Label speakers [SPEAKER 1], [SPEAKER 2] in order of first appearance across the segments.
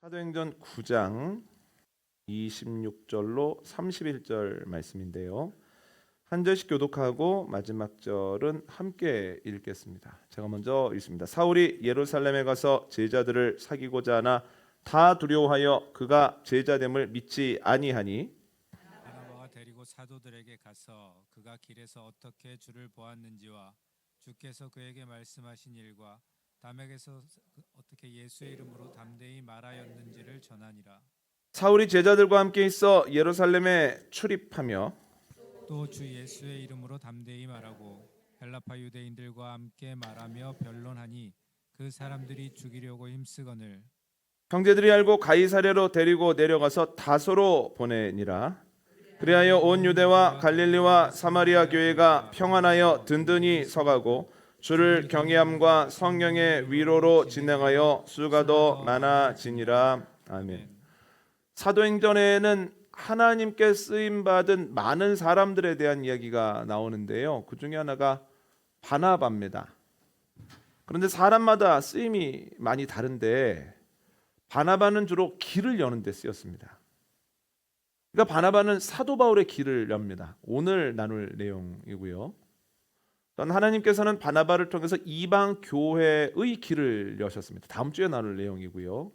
[SPEAKER 1] 사도행전 9장 26절로 31절 말씀인데요. 한 절씩 교독하고 마지막 절은 함께 읽겠습니다. 제가 먼저 읽습니다. 사울이 예루살렘에 가서 제자들을 사귀고자 하나 다 두려워하여 그가 제자됨을 믿지 아니하니
[SPEAKER 2] 바나바가 데리고 사도들에게 가서 그가 길에서 어떻게 주를 보았는지와 주께서 그에게 말씀하신 일과 담에게서 어떻게 예수의 이름으로 담대히 말하였는지를 전하니라.
[SPEAKER 1] 사울이 제자들과 함께 있어 예루살렘에 출입하며
[SPEAKER 2] 또 주 예수의 이름으로 담대히 말하고 헬라파 유대인들과 함께 말하며 변론하니 그 사람들이 죽이려고 힘쓰거늘
[SPEAKER 1] 형제들이 알고 가이사랴로 데리고 내려가서 다소로 보내니라. 그리하여 온 유대와 갈릴리와 사마리아 교회가 평안하여 든든히 서가고 주를 경외함과 성령의 위로로 진행하여 수가 더 많아지니라. 아멘. 사도행전에는 하나님께 쓰임 받은 많은 사람들에 대한 이야기가 나오는데요. 그 중에 하나가 바나바입니다. 그런데 사람마다 쓰임이 많이 다른데 바나바는 주로 길을 여는 데 쓰였습니다. 그러니까 바나바는 사도 바울의 길을 엽니다. 오늘 나눌 내용이고요. 또한 하나님께서는 바나바를 통해서 이방 교회의 길을 여셨습니다. 다음 주에 나눌 내용이고요.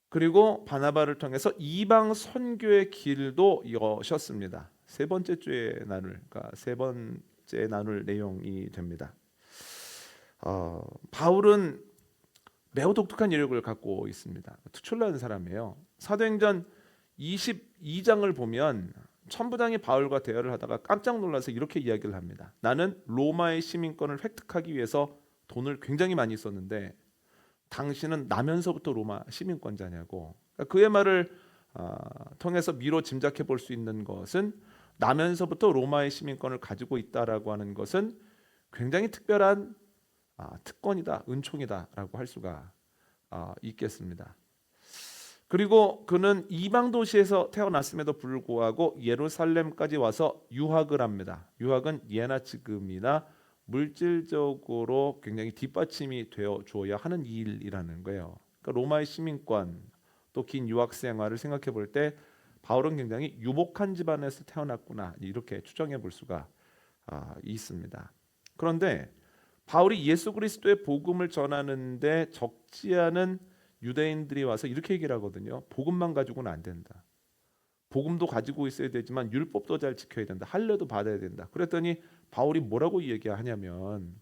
[SPEAKER 1] 그리고 바나바를 통해서 이방 선교의 길도 여셨습니다. 세 번째 나눌 내용이 됩니다. 바울은 매우 독특한 이력을 갖고 있습니다. 특출난 사람이에요. 사도행전 22장을 보면 천부장이 바울과 대화를 하다가 깜짝 놀라서 이렇게 이야기를 합니다. 나는 로마의 시민권을 획득하기 위해서 돈을 굉장히 많이 썼는데 당신은 나면서부터 로마 시민권자냐고. 그러니까 그의 말을 통해서 미로 짐작해 볼 수 있는 것은 나면서부터 로마의 시민권을 가지고 있다라고 하는 것은 굉장히 특별한 특권이다, 은총이다라고 할 수가 있겠습니다. 그리고 그는 이방 도시에서 태어났음에도 불구하고 예루살렘까지 와서 유학을 합니다. 유학은 예나 지금이나 물질적으로 굉장히 뒷받침이 되어 주어야 하는 일이라는 거예요. 그러니까 로마의 시민권 또 긴 유학 생활을 생각해 볼 때 바울은 굉장히 유복한 집안에서 태어났구나 이렇게 추정해 볼 수가 있습니다. 그런데 바울이 예수 그리스도의 복음을 전하는데 적지 않은 유대인들이 와서 이렇게 얘기를 하거든요. 복음만 가지고는 안 된다. 복음도 가지고 있어야 되지만 율법도 잘 지켜야 된다. 할례도 받아야 된다. 그랬더니 바울이 뭐라고 얘기하냐면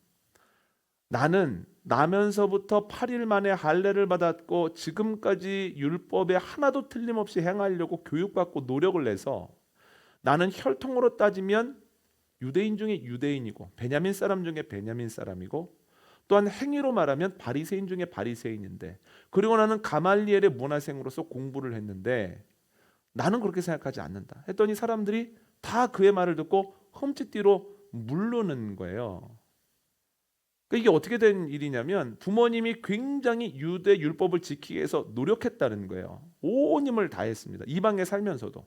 [SPEAKER 1] 나는 나면서부터 8일 만에 할례를 받았고 지금까지 율법에 하나도 틀림없이 행하려고 교육받고 노력을 내서 나는 혈통으로 따지면 유대인 중에 유대인이고 베냐민 사람 중에 베냐민 사람이고 또한 행위로 말하면 바리새인 중에 바리새인인데 그리고 나는 가말리엘의 문화생으로서 공부를 했는데 나는 그렇게 생각하지 않는다 했더니 사람들이 다 그의 말을 듣고 흠칫뒤로 물르는 거예요. 그러니까 이게 어떻게 된 일이냐면 부모님이 굉장히 유대 율법을 지키기 위해서 노력했다는 거예요. 온 힘을 다했습니다. 이방에 살면서도.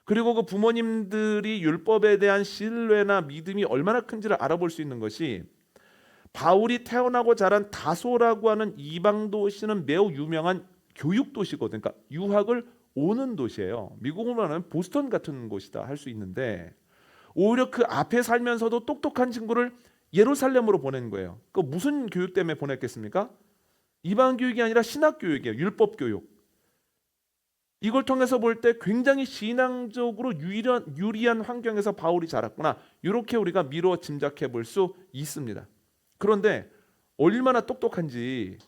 [SPEAKER 1] 그리고 그 부모님들이 율법에 대한 신뢰나 믿음이 얼마나 큰지를 알아볼 수 있는 것이 바울이 태어나고 자란 다소라고 하는 이방 도시는 매우 유명한 교육 도시거든요. 그러니까 유학을 오는 도시예요. 미국으로 하면 보스턴 같은 곳이다 할 수 있는데 오히려 그 앞에 살면서도 똑똑한 친구를 예루살렘으로 보낸 거예요. 그 무슨 교육 때문에 보냈겠습니까? 이방 교육이 아니라 신학 교육이에요. 율법 교육. 이걸 통해서 볼 때 굉장히 신앙적으로 유리한 환경에서 바울이 자랐구나. 이렇게 우리가 미루어 짐작해 볼 수 있습니다. 그런데 얼마나 똑똑한지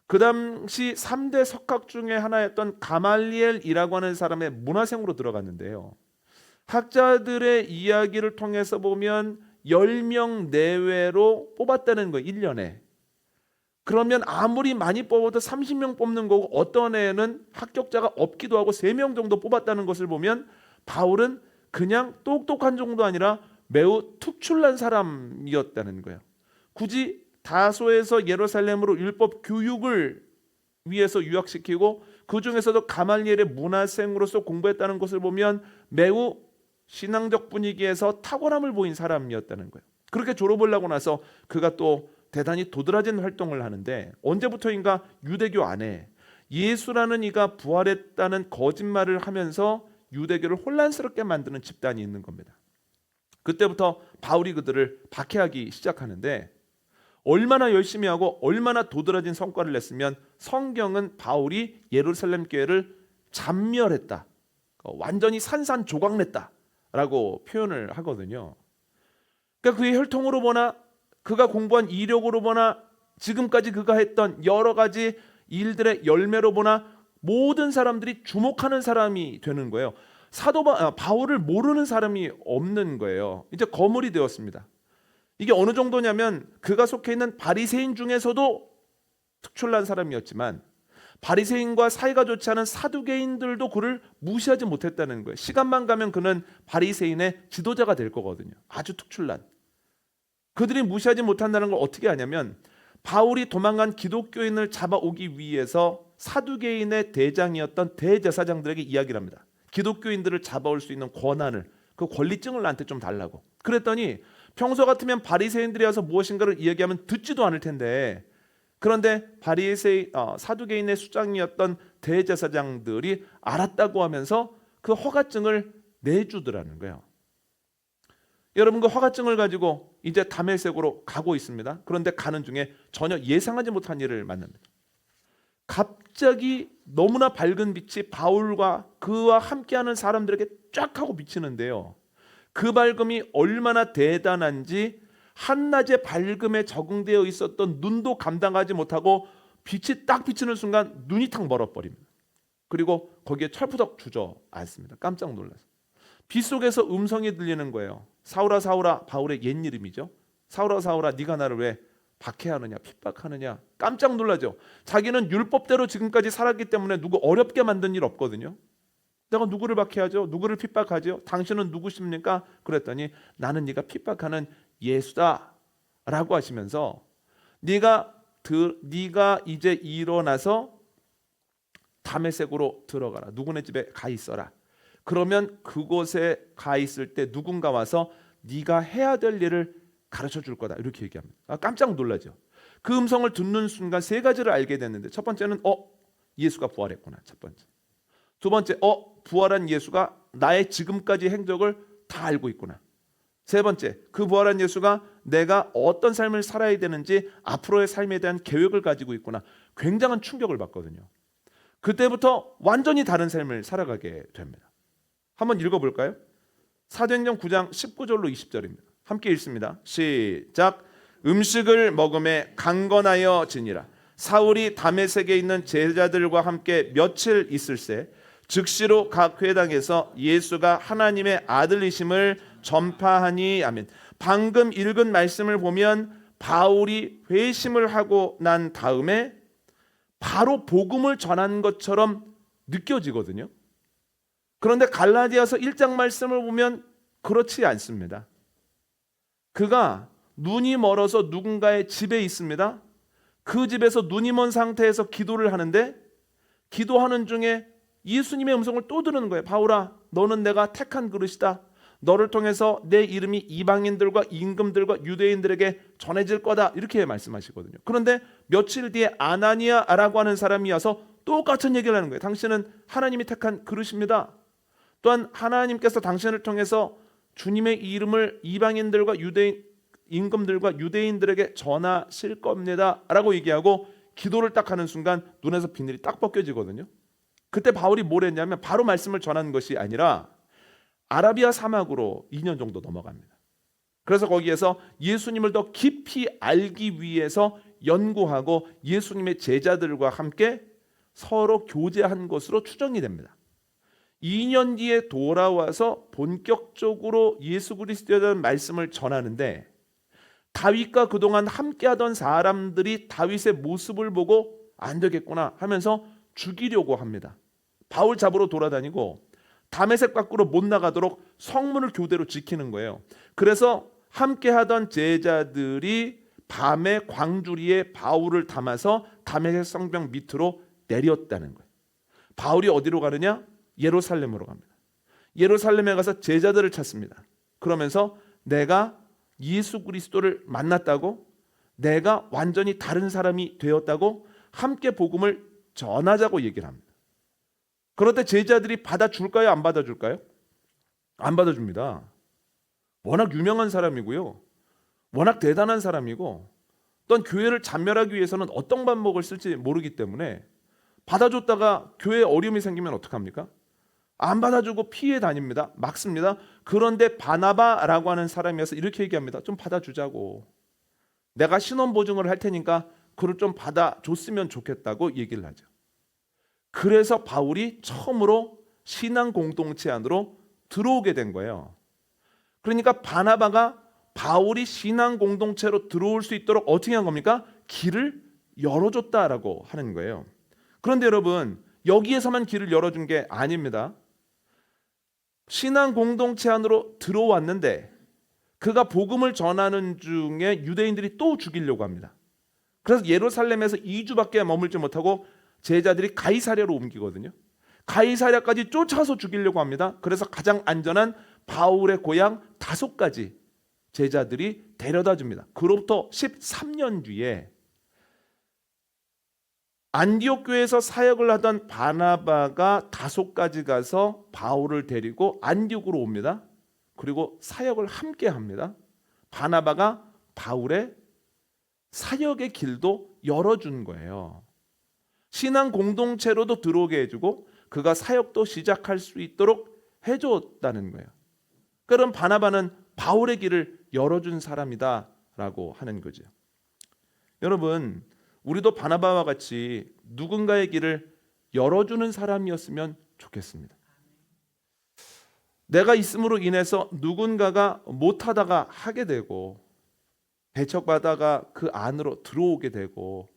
[SPEAKER 1] 그 당시 3대 석학 중에 하나였던 가말리엘이라고 하는 사람의 문화생으로 들어갔는데요. 학자들의 이야기를 통해서 보면 10명 내외로 뽑았다는 거예요. 1년에. 그러면 아무리 많이 뽑아도 30명 뽑는 거고 어떤 애는 합격자가 없기도 하고 3명 정도 뽑았다는 것을 보면 바울은 그냥 똑똑한 정도 아니라 매우 특출난 사람이었다는 거예요. 굳이 다소에서 예루살렘으로 율법 교육을 위해서 유학시키고 그 중에서도 가말리엘의 문화생으로서 공부했다는 것을 보면 매우 신앙적 분위기에서 탁월함을 보인 사람이었다는 거예요. 그렇게 졸업을 하고 나서 그가 또 대단히 도드라진 활동을 하는데 언제부터인가 유대교 안에 예수라는 이가 부활했다는 거짓말을 하면서 유대교를 혼란스럽게 만드는 집단이 있는 겁니다. 그때부터 바울이 그들을 박해하기 시작하는데, 얼마나 열심히 하고 얼마나 도드라진 성과를 냈으면 성경은 바울이 예루살렘 교회를 잔멸했다, 완전히 산산조각냈다라고 표현을 하거든요. 그러니까 그의 혈통으로 보나 그가 공부한 이력으로 보나 지금까지 그가 했던 여러 가지 일들의 열매로 보나 모든 사람들이 주목하는 사람이 되는 거예요. 바울을 모르는 사람이 없는 거예요. 이제 거물이 되었습니다. 이게 어느 정도냐면 그가 속해 있는 바리새인 중에서도 특출난 사람이었지만 바리새인과 사이가 좋지 않은 사두개인들도 그를 무시하지 못했다는 거예요. 시간만 가면 그는 바리새인의 지도자가 될 거거든요. 아주 특출난. 그들이 무시하지 못한다는 걸 어떻게 아냐면 바울이 도망간 기독교인을 잡아오기 위해서 사두개인의 대장이었던 대제사장들에게 이야기를 합니다. 기독교인들을 잡아올 수 있는 권한을, 그 권리증을 나한테 좀 달라고. 그랬더니 평소 같으면 바리새인들이 와서 무엇인가를 이야기하면 듣지도 않을 텐데, 그런데 사두개인의 수장이었던 대제사장들이 알았다고 하면서 그 허가증을 내주더라는 거예요. 여러분, 그 허가증을 가지고 이제 다메섹으로 가고 있습니다. 그런데 가는 중에 전혀 예상하지 못한 일을 만납니다. 갑자기 너무나 밝은 빛이 바울과 그와 함께하는 사람들에게 쫙 하고 비치는데요. 그 밝음이 얼마나 대단한지 한낮의 밝음에 적응되어 있었던 눈도 감당하지 못하고 빛이 딱 비치는 순간 눈이 탁 멀어버립니다. 그리고 거기에 철푸덕 주저앉습니다. 깜짝 놀라서. 빛 속에서 음성이 들리는 거예요. 사울아 사울아, 바울의 옛 이름이죠. 사울아 사울아, 네가 나를 왜 박해하느냐, 핍박하느냐. 깜짝 놀라죠. 자기는 율법대로 지금까지 살았기 때문에 누구 어렵게 만든 일 없거든요. 내가 누구를 박해하죠? 누구를 핍박하죠? 당신은 누구십니까? 그랬더니 나는 네가 핍박하는 예수다 라고 하시면서 네가 이제 일어나서 다메섹으로 들어가라. 누구네 집에 가 있어라. 그러면 그곳에 가 있을 때 누군가 와서 네가 해야 될 일을 가르쳐 줄 거다. 이렇게 얘기합니다. 깜짝 놀라죠. 그 음성을 듣는 순간 세 가지를 알게 됐는데, 첫 번째는 예수가 부활했구나. 첫 번째. 두 번째, 부활한 예수가 나의 지금까지 행적을 다 알고 있구나. 세 번째, 그 부활한 예수가 내가 어떤 삶을 살아야 되는지 앞으로의 삶에 대한 계획을 가지고 있구나. 굉장한 충격을 받거든요. 그때부터 완전히 다른 삶을 살아가게 됩니다. 한번 읽어볼까요? 사도행전 9장 19절로 20절입니다. 함께 읽습니다. 시작. 음식을 먹음에 강건하여 지니라. 사울이 다메섹에 있는 제자들과 함께 며칠 있을새 즉시로 각 회당에서 예수가 하나님의 아들이심을 전파하니. 아멘. 방금 읽은 말씀을 보면 바울이 회심을 하고 난 다음에 바로 복음을 전한 것처럼 느껴지거든요. 그런데 갈라디아서 1장 말씀을 보면 그렇지 않습니다. 그가 눈이 멀어서 누군가의 집에 있습니다. 그 집에서 눈이 먼 상태에서 기도를 하는데, 기도하는 중에 예수님의 음성을 또 들은 거예요. 바울아, 너는 내가 택한 그릇이다. 너를 통해서 내 이름이 이방인들과 임금들과 유대인들에게 전해질 거다. 이렇게 말씀하시거든요. 그런데 며칠 뒤에 아나니아라고 하는 사람이 와서 똑같은 얘기를 하는 거예요. 당신은 하나님이 택한 그릇입니다. 또한 하나님께서 당신을 통해서 주님의 이름을 이방인들과 임금들과 유대인들에게 전하실 겁니다 라고 얘기하고 기도를 딱 하는 순간 눈에서 비늘이 딱 벗겨지거든요. 그때 바울이 뭘 했냐면 바로 말씀을 전하는 것이 아니라 아라비아 사막으로 2년 정도 넘어갑니다. 그래서 거기에서 예수님을 더 깊이 알기 위해서 연구하고 예수님의 제자들과 함께 서로 교제한 것으로 추정이 됩니다. 2년 뒤에 돌아와서 본격적으로 예수 그리스도에 대한 말씀을 전하는데, 다윗과 그동안 함께하던 사람들이 다윗의 모습을 보고 안 되겠구나 하면서 죽이려고 합니다. 바울 잡으러 돌아다니고 다메섹 밖으로 못 나가도록 성문을 교대로 지키는 거예요. 그래서 함께하던 제자들이 밤에 광주리에 바울을 담아서 다메섹 성벽 밑으로 내렸다는 거예요. 바울이 어디로 가느냐? 예루살렘으로 갑니다. 예루살렘에 가서 제자들을 찾습니다. 그러면서 내가 예수 그리스도를 만났다고, 내가 완전히 다른 사람이 되었다고, 함께 복음을 전하자고 얘기를 합니다. 그런데 제자들이 받아줄까요? 안 받아줄까요? 안 받아줍니다. 워낙 유명한 사람이고요. 워낙 대단한 사람이고 또한 교회를 잔멸하기 위해서는 어떤 방법을 쓸지 모르기 때문에 받아줬다가 교회에 어려움이 생기면 어떡합니까? 안 받아주고 피해 다닙니다. 막습니다. 그런데 바나바라고 하는 사람이어서 이렇게 얘기합니다. 좀 받아주자고. 내가 신원 보증을 할 테니까 그를 좀 받아줬으면 좋겠다고 얘기를 하죠. 그래서 바울이 처음으로 신앙 공동체 안으로 들어오게 된 거예요. 그러니까 바나바가 바울이 신앙 공동체로 들어올 수 있도록 어떻게 한 겁니까? 길을 열어줬다라고 하는 거예요. 그런데 여러분, 여기에서만 길을 열어준 게 아닙니다. 신앙 공동체 안으로 들어왔는데 그가 복음을 전하는 중에 유대인들이 또 죽이려고 합니다. 그래서 예루살렘에서 2주밖에 머물지 못하고 제자들이 가이사랴로 옮기거든요. 가이사랴까지 쫓아서 죽이려고 합니다. 그래서 가장 안전한 바울의 고향 다소까지 제자들이 데려다 줍니다. 그로부터 13년 뒤에 안디옥 교회에서 사역을 하던 바나바가 다소까지 가서 바울을 데리고 안디옥으로 옵니다. 그리고 사역을 함께 합니다. 바나바가 바울의 사역의 길도 열어준 거예요. 신앙 공동체로도 들어오게 해주고 그가 사역도 시작할 수 있도록 해줬다는 거예요. 그럼 바나바는 바울의 길을 열어준 사람이다라고 하는 거죠. 여러분, 우리도 바나바와 같이 누군가의 길을 열어주는 사람이었으면 좋겠습니다. 내가 있음으로 인해서 누군가가 못하다가 하게 되고 배척받다가 그 안으로 들어오게 되고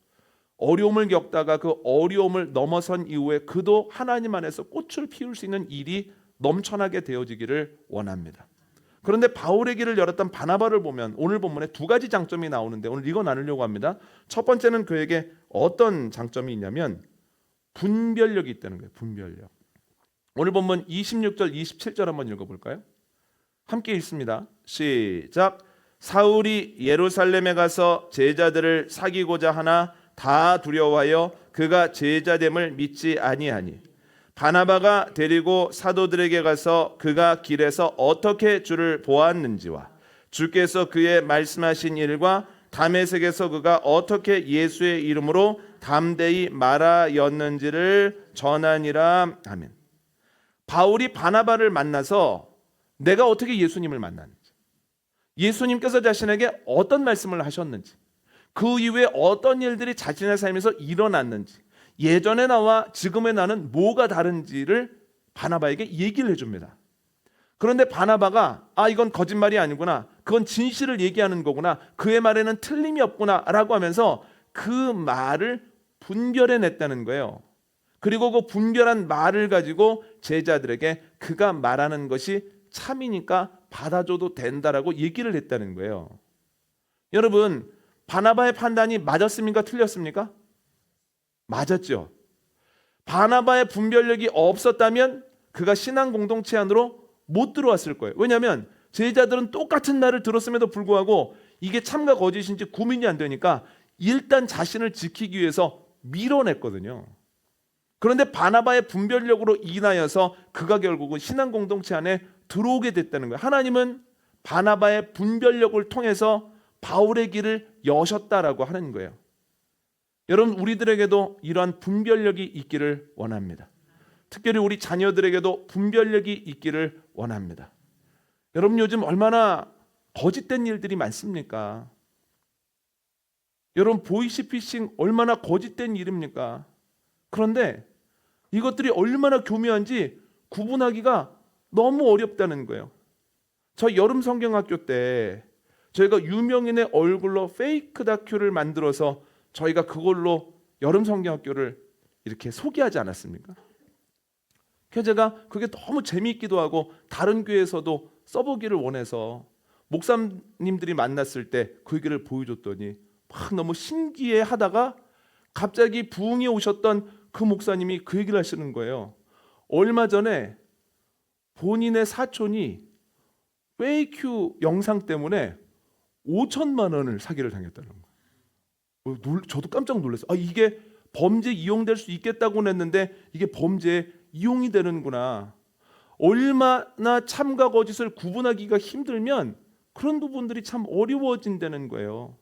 [SPEAKER 1] 어려움을 겪다가 그 어려움을 넘어선 이후에 그도 하나님 안에서 꽃을 피울 수 있는 일이 넘쳐나게 되어지기를 원합니다. 그런데 바울의 길을 열었던 바나바를 보면 오늘 본문에 두 가지 장점이 나오는데 오늘 이거 나누려고 합니다. 첫 번째는 그에게 어떤 장점이 있냐면 분별력이 있다는 거예요. 분별력. 오늘 본문 26절 27절 한번 읽어볼까요? 함께 읽습니다. 시작. 사울이 예루살렘에 가서 제자들을 사귀고자 하나 다 두려워하여 그가 제자됨을 믿지 아니하니 바나바가 데리고 사도들에게 가서 그가 길에서 어떻게 주를 보았는지와 주께서 그의 말씀하신 일과 다메섹에서 그가 어떻게 예수의 이름으로 담대히 말하였는지를 전하니라. 아멘. 바울이 바나바를 만나서 내가 어떻게 예수님을 만났는지, 예수님께서 자신에게 어떤 말씀을 하셨는지, 그 이후에 어떤 일들이 자신의 삶에서 일어났는지, 예전의 나와 지금의 나는 뭐가 다른지를 바나바에게 얘기를 해줍니다. 그런데 바나바가 이건 거짓말이 아니구나, 그건 진실을 얘기하는 거구나, 그의 말에는 틀림이 없구나 라고 하면서 그 말을 분별해냈다는 거예요. 그리고 그 분별한 말을 가지고 제자들에게 그가 말하는 것이 참이니까 받아줘도 된다라고 얘기를 했다는 거예요. 여러분, 바나바의 판단이 맞았습니까? 틀렸습니까? 맞았죠. 바나바의 분별력이 없었다면 그가 신앙 공동체 안으로 못 들어왔을 거예요. 왜냐하면 제자들은 똑같은 말을 들었음에도 불구하고 이게 참과 거짓인지 구분이 안 되니까 일단 자신을 지키기 위해서 밀어냈거든요. 그런데 바나바의 분별력으로 인하여서 그가 결국은 신앙 공동체 안에 들어오게 됐다는 거예요. 하나님은 바나바의 분별력을 통해서 바울의 길을 여셨다라고 하는 거예요. 여러분, 우리들에게도 이러한 분별력이 있기를 원합니다. 특별히 우리 자녀들에게도 분별력이 있기를 원합니다. 여러분, 요즘 얼마나 거짓된 일들이 많습니까? 여러분, 보이스피싱 얼마나 거짓된 일입니까? 그런데 이것들이 얼마나 교묘한지 구분하기가 너무 어렵다는 거예요. 저 여름 성경학교 때 저희가 유명인의 얼굴로 페이크 다큐를 만들어서 저희가 그걸로 여름 성경학교를 이렇게 소개하지 않았습니까? 그래서 제가 그게 너무 재미있기도 하고 다른 교회에서도 써보기를 원해서 목사님들이 만났을 때 그 얘기를 보여줬더니 막 너무 신기해 하다가 갑자기 부흥이 오셨던 그 목사님이 그 얘기를 하시는 거예요. 얼마 전에 본인의 사촌이 페이크 영상 때문에 5천만 원을 사기를 당했다는 거예요. 저도 깜짝 놀랐어요. 이게 범죄에 이용될 수 있겠다고 했는데 이게 범죄에 이용이 되는구나. 얼마나 참과 거짓을 구분하기가 힘들면 그런 부분들이 참 어려워진다는 거예요.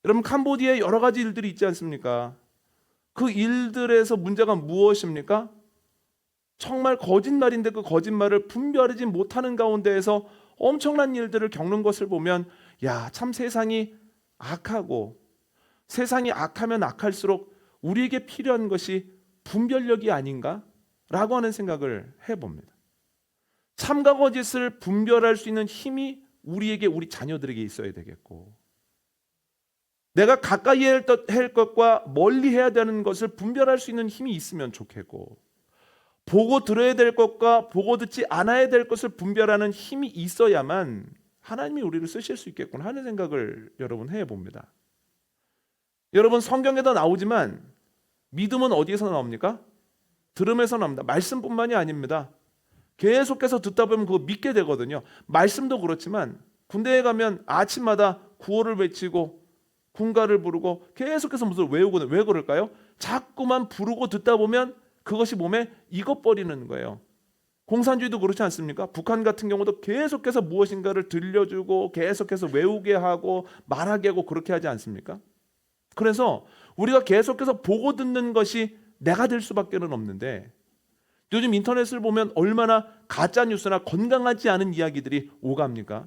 [SPEAKER 1] 여러분, 캄보디아에 여러 가지 일들이 있지 않습니까? 그 일들에서 문제가 무엇입니까? 정말 거짓말인데 그 거짓말을 분별하지 못하는 가운데에서 엄청난 일들을 겪는 것을 보면 야, 참 세상이 악하고 세상이 악하면 악할수록 우리에게 필요한 것이 분별력이 아닌가? 라고 하는 생각을 해봅니다. 참과 거짓을 분별할 수 있는 힘이 우리에게, 우리 자녀들에게 있어야 되겠고, 내가 가까이 할 것과 멀리 해야 되는 것을 분별할 수 있는 힘이 있으면 좋겠고, 보고 들어야 될 것과 보고 듣지 않아야 될 것을 분별하는 힘이 있어야만 하나님이 우리를 쓰실 수 있겠구나 하는 생각을 여러분 해봅니다. 여러분, 성경에도 나오지만 믿음은 어디에서 나옵니까? 들음에서 나옵니다. 말씀뿐만이 아닙니다. 계속해서 듣다 보면 그거 믿게 되거든요. 말씀도 그렇지만 군대에 가면 아침마다 구호를 외치고 군가를 부르고 계속해서 무슨 외우거든요. 왜 그럴까요? 자꾸만 부르고 듣다 보면 그것이 몸에 익어버리는 거예요. 공산주의도 그렇지 않습니까? 북한 같은 경우도 계속해서 무엇인가를 들려주고 계속해서 외우게 하고 말하게 하고 그렇게 하지 않습니까? 그래서 우리가 계속해서 보고 듣는 것이 내가 될 수밖에 없는데, 요즘 인터넷을 보면 얼마나 가짜 뉴스나 건강하지 않은 이야기들이 오갑니까?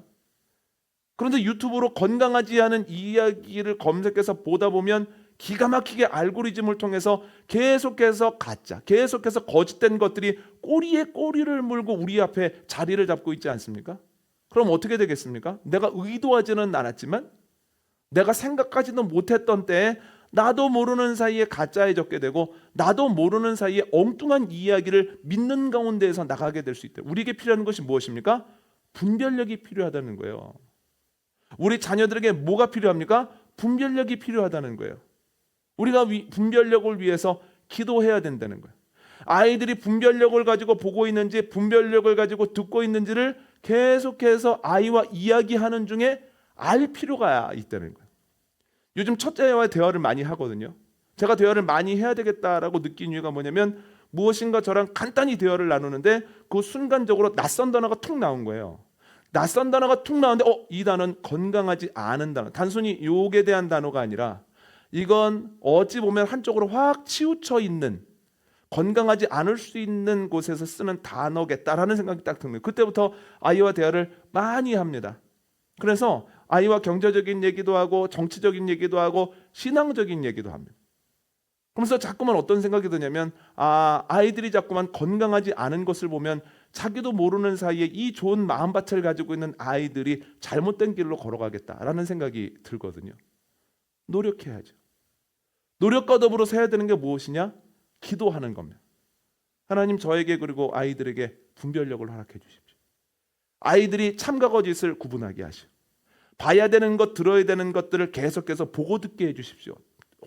[SPEAKER 1] 그런데 유튜브로 건강하지 않은 이야기를 검색해서 보다 보면 기가 막히게 알고리즘을 통해서 계속해서 가짜, 계속해서 거짓된 것들이 꼬리에 꼬리를 물고 우리 앞에 자리를 잡고 있지 않습니까? 그럼 어떻게 되겠습니까? 내가 의도하지는 않았지만 내가 생각하지도 못했던 때에 나도 모르는 사이에 가짜에 젖게 되고 나도 모르는 사이에 엉뚱한 이야기를 믿는 가운데에서 나가게 될 수 있다. 우리에게 필요한 것이 무엇입니까? 분별력이 필요하다는 거예요. 우리 자녀들에게 뭐가 필요합니까? 분별력이 필요하다는 거예요. 우리가 분별력을 위해서 기도해야 된다는 거예요. 아이들이 분별력을 가지고 보고 있는지 분별력을 가지고 듣고 있는지를 계속해서 아이와 이야기하는 중에 알 필요가 있다는 거예요. 요즘 첫째와 대화를 많이 하거든요. 제가 대화를 많이 해야 되겠다라고 느낀 이유가 뭐냐면 무엇인가 저랑 간단히 대화를 나누는데 그 순간적으로 낯선 단어가 툭 나온 거예요. 낯선 단어가 툭 나오는데 이 단어는 건강하지 않은 단어. 단순히 욕에 대한 단어가 아니라 이건 어찌 보면 한쪽으로 확 치우쳐 있는 건강하지 않을 수 있는 곳에서 쓰는 단어겠다라는 생각이 딱 드는 거예요. 그때부터 아이와 대화를 많이 합니다. 그래서 아이와 경제적인 얘기도 하고 정치적인 얘기도 하고 신앙적인 얘기도 합니다. 그러면서 자꾸만 어떤 생각이 드냐면 아이들이 자꾸만 건강하지 않은 것을 보면 자기도 모르는 사이에 이 좋은 마음밭을 가지고 있는 아이들이 잘못된 길로 걸어가겠다라는 생각이 들거든요. 노력해야죠. 노력과 더불어서 해야 되는 게 무엇이냐? 기도하는 겁니다. 하나님, 저에게 그리고 아이들에게 분별력을 허락해 주십시오. 아이들이 참과 거짓을 구분하게 하시오. 봐야 되는 것, 들어야 되는 것들을 계속해서 보고 듣게 해주십시오.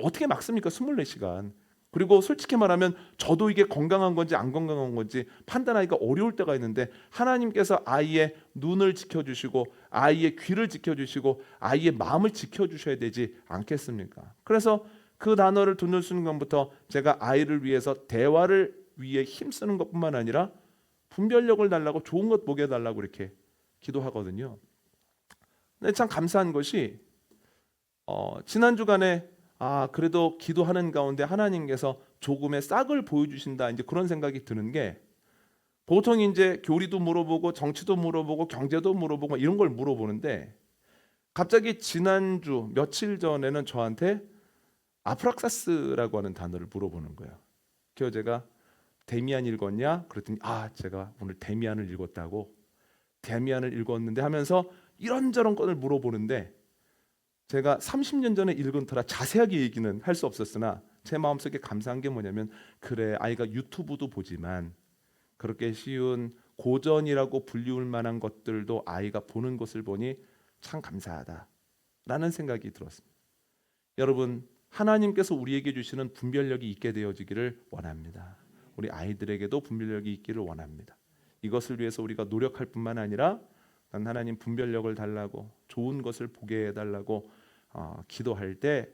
[SPEAKER 1] 어떻게 막습니까? 24시간. 그리고 솔직히 말하면 저도 이게 건강한 건지 안 건강한 건지 판단하기가 어려울 때가 있는데 하나님께서 아이의 눈을 지켜주시고 아이의 귀를 지켜주시고 아이의 마음을 지켜주셔야 되지 않겠습니까? 그래서 그 단어를 듣는 순간부터 제가 아이를 위해서 대화를 위해 힘쓰는 것뿐만 아니라 분별력을 달라고 좋은 것 보게 해달라고 이렇게 기도하거든요. 근데 참 감사한 것이 지난 주간에 그래도 기도하는 가운데 하나님께서 조금의 싹을 보여주신다 이제 그런 생각이 드는 게, 보통 이제 교리도 물어보고 정치도 물어보고 경제도 물어보고 이런 걸 물어보는데 갑자기 지난주 며칠 전에는 저한테 아프락사스라고 하는 단어를 물어보는 거예요. 그래서 제가 데미안 읽었냐? 그랬더니 제가 오늘 데미안을 읽었다고. 데미안을 읽었는데 하면서 이런저런 것을 물어보는데 제가 30년 전에 읽은 터라 자세하게 얘기는 할 수 없었으나 제 마음속에 감사한 게 뭐냐면, 그래, 아이가 유튜브도 보지만 그렇게 쉬운 고전이라고 불리울 만한 것들도 아이가 보는 것을 보니 참 감사하다라는 생각이 들었습니다. 여러분, 하나님께서 우리에게 주시는 분별력이 있게 되어지기를 원합니다. 우리 아이들에게도 분별력이 있기를 원합니다. 이것을 위해서 우리가 노력할 뿐만 아니라 난 하나님 분별력을 달라고 좋은 것을 보게 해달라고 기도할 때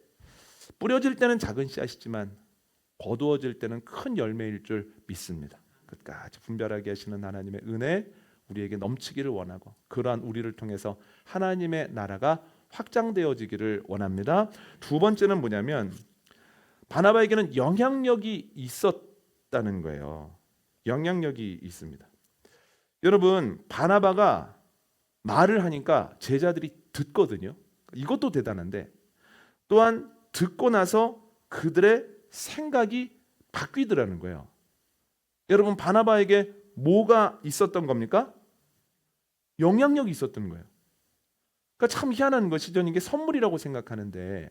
[SPEAKER 1] 뿌려질 때는 작은 씨앗이지만 거두어질 때는 큰 열매일 줄 믿습니다. 끝까지 분별하게 하시는 하나님의 은혜 우리에게 넘치기를 원하고 그러한 우리를 통해서 하나님의 나라가 확장되어지기를 원합니다. 두 번째는 뭐냐면 바나바에게는 영향력이 있었다는 거예요. 영향력이 있습니다. 여러분, 바나바가 말을 하니까 제자들이 듣거든요. 이것도 대단한데 또한 듣고 나서 그들의 생각이 바뀌더라는 거예요. 여러분, 바나바에게 뭐가 있었던 겁니까? 영향력이 있었던 거예요. 그러니까 참 희한한 것이 저는 이게 선물이라고 생각하는데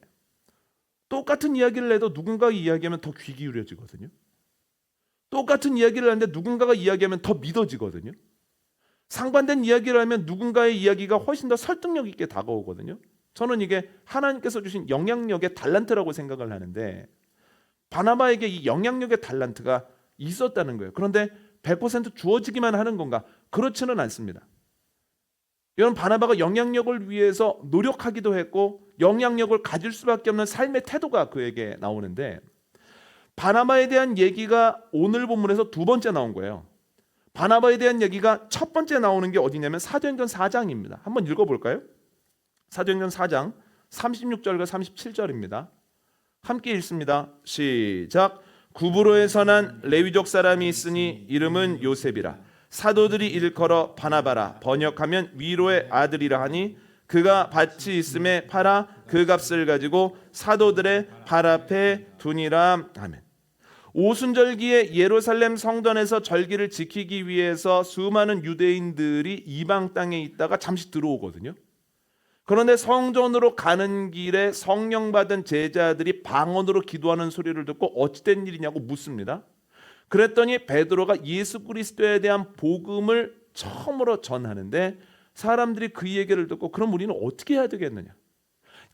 [SPEAKER 1] 똑같은 이야기를 해도 누군가가 이야기하면 더 귀 기울여지거든요. 똑같은 이야기를 하는데 누군가가 이야기하면 더 믿어지거든요. 상반된 이야기를 하면 누군가의 이야기가 훨씬 더 설득력 있게 다가오거든요. 저는 이게 하나님께서 주신 영향력의 달란트라고 생각을 하는데 바나바에게 이 영향력의 달란트가 있었다는 거예요. 그런데 100% 주어지기만 하는 건가? 그렇지는 않습니다. 여러분, 바나바가 영향력을 위해서 노력하기도 했고 영향력을 가질 수밖에 없는 삶의 태도가 그에게 나오는데 바나바에 대한 얘기가 오늘 본문에서 두 번째 나온 거예요. 바나바에 대한 얘기가 첫 번째 나오는 게 어디냐면 사도행전 4장입니다. 한번 읽어볼까요? 사도행전 4장 36절과 37절입니다. 함께 읽습니다. 시작. 구브로에서 난 레위족 사람이 있으니 이름은 요셉이라. 사도들이 일컬어 바나바라. 번역하면 위로의 아들이라 하니 그가 밭이 있음에 팔아 그 값을 가지고 사도들의 발 앞에 두니라. 아멘. 오순절기에 예루살렘 성전에서 절기를 지키기 위해서 수많은 유대인들이 이방 땅에 있다가 잠시 들어오거든요. 그런데 성전으로 가는 길에 성령 받은 제자들이 방언으로 기도하는 소리를 듣고 어찌된 일이냐고 묻습니다. 그랬더니 베드로가 예수 그리스도에 대한 복음을 처음으로 전하는데 사람들이 그 얘기를 듣고 그럼 우리는 어떻게 해야 되겠느냐?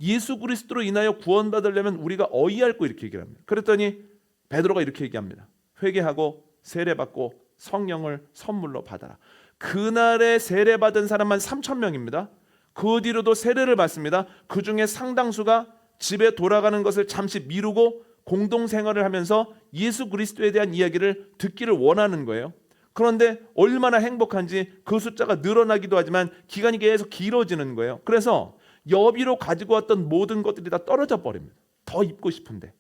[SPEAKER 1] 예수 그리스도로 인하여 구원받으려면 우리가 어이할고 이렇게 얘기를 합니다. 그랬더니 베드로가 이렇게 얘기합니다. 회개하고 세례받고 성령을 선물로 받아라. 그날에 세례받은 사람만 3,000명입니다. 그 뒤로도 세례를 받습니다. 그 중에 상당수가 집에 돌아가는 것을 잠시 미루고 공동생활을 하면서 예수 그리스도에 대한 이야기를 듣기를 원하는 거예요. 그런데 얼마나 행복한지 그 숫자가 늘어나기도 하지만 기간이 계속 길어지는 거예요. 그래서 여비로 가지고 왔던 모든 것들이 다 떨어져 버립니다. 더 입고 싶은데.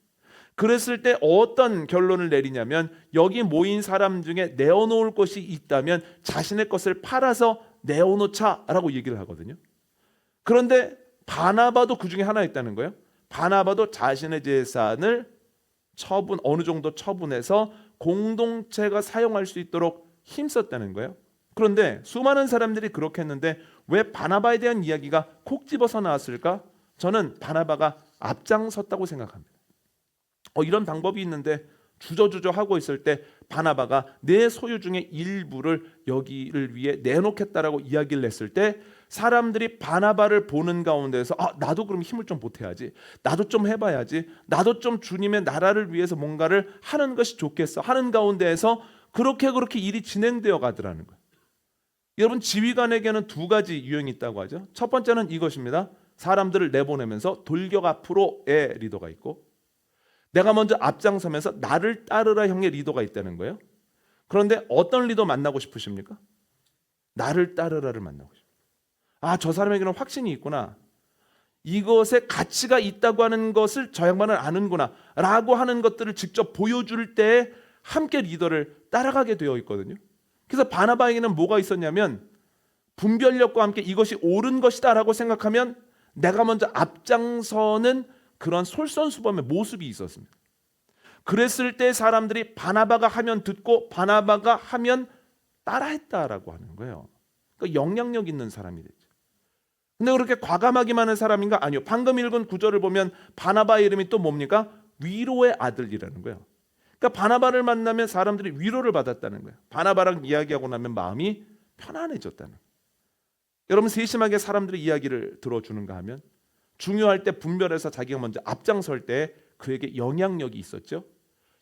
[SPEAKER 1] 그랬을 때 어떤 결론을 내리냐면 여기 모인 사람 중에 내어놓을 것이 있다면 자신의 것을 팔아서 내어놓자라고 얘기를 하거든요. 그런데 바나바도 그 중에 하나 있다는 거예요. 바나바도 자신의 재산을 어느 정도 처분해서 공동체가 사용할 수 있도록 힘썼다는 거예요. 그런데 수많은 사람들이 그렇게 했는데 왜 바나바에 대한 이야기가 콕 집어서 나왔을까? 저는 바나바가 앞장섰다고 생각합니다. 이런 방법이 있는데 주저주저 하고 있을 때 바나바가 내 소유 중에 일부를 여기를 위해 내놓겠다라고 이야기를 했을 때 사람들이 바나바를 보는 가운데서 나도 그럼 힘을 좀 보태야지, 나도 좀 해봐야지, 나도 좀 주님의 나라를 위해서 뭔가를 하는 것이 좋겠어 하는 가운데에서 그렇게 일이 진행되어 가더라는 거예요. 여러분, 지휘관에게는 두 가지 유형이 있다고 하죠. 첫 번째는 이것입니다. 사람들을 내보내면서 돌격 앞으로의 리더가 있고 내가 먼저 앞장서면서 나를 따르라 형의 리더가 있다는 거예요. 그런데 어떤 리더 만나고 싶으십니까? 나를 따르라를 만나고 싶어요. 저 사람에게는 확신이 있구나. 이것에 가치가 있다고 하는 것을 저 양반은 아는구나 라고 하는 것들을 직접 보여줄 때 함께 리더를 따라가게 되어 있거든요. 그래서 바나바에게는 뭐가 있었냐면 분별력과 함께 이것이 옳은 것이다 라고 생각하면 내가 먼저 앞장서는 그런 솔선수범의 모습이 있었습니다. 그랬을 때 사람들이 바나바가 하면 듣고 바나바가 하면 따라했다라고 하는 거예요. 그러니까 영향력 있는 사람이 됐죠. 근데 그렇게 과감하기만 한 사람인가? 아니요. 방금 읽은 구절을 보면 바나바의 이름이 또 뭡니까? 위로의 아들이라는 거예요. 그러니까 바나바를 만나면 사람들이 위로를 받았다는 거예요. 바나바랑 이야기하고 나면 마음이 편안해졌다는 거예요. 여러분, 세심하게 사람들의 이야기를 들어주는가 하면 중요할 때 분별해서 자기가 먼저 앞장설 때 그에게 영향력이 있었죠.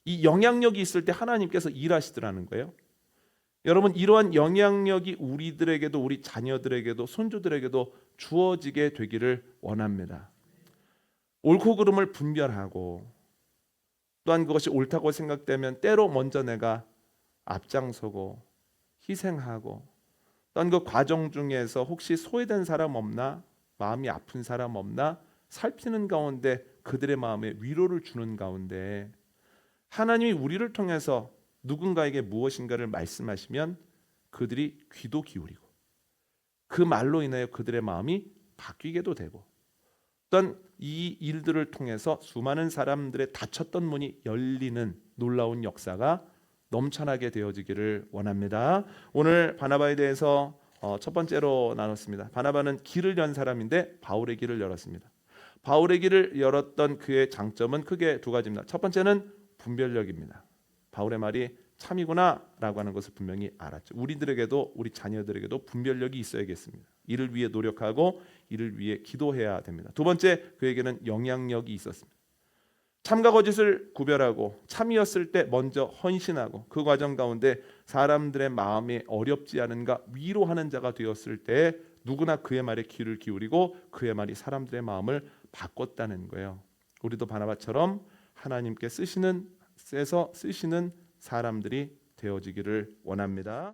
[SPEAKER 1] 이 영향력이 있을 때 하나님께서 일하시더라는 거예요. 여러분, 이러한 영향력이 우리들에게도 우리 자녀들에게도 손주들에게도 주어지게 되기를 원합니다. 옳고 그름을 분별하고 또한 그것이 옳다고 생각되면 때로 먼저 내가 앞장서고 희생하고 또한 그 과정 중에서 혹시 소외된 사람 없나, 마음이 아픈 사람 없나 살피는 가운데 그들의 마음에 위로를 주는 가운데 하나님이 우리를 통해서 누군가에게 무엇인가를 말씀하시면 그들이 귀도 기울이고 그 말로 인하여 그들의 마음이 바뀌게도 되고 또한 이 일들을 통해서 수많은 사람들의 닫혔던 문이 열리는 놀라운 역사가 넘쳐나게 되어지기를 원합니다. 오늘 바나바에 대해서 첫 번째로 나눴습니다. 바나바는 길을 연 사람인데 바울의 길을 열었습니다. 바울의 길을 열었던 그의 장점은 크게 두 가지입니다. 첫 번째는 분별력입니다. 바울의 말이 참이구나라고 하는 것을 분명히 알았죠. 우리들에게도 우리 자녀들에게도 분별력이 있어야겠습니다. 이를 위해 노력하고 이를 위해 기도해야 됩니다. 두 번째, 그에게는 영향력이 있었습니다. 참과 거짓을 구별하고 참이었을 때 먼저 헌신하고 그 과정 가운데 사람들의 마음에 어렵지 않은가 위로하는 자가 되었을 때 누구나 그의 말에 귀를 기울이고 그의 말이 사람들의 마음을 바꿨다는 거예요. 우리도 바나바처럼 하나님께 쓰시는 사람들이 되어지기를 원합니다.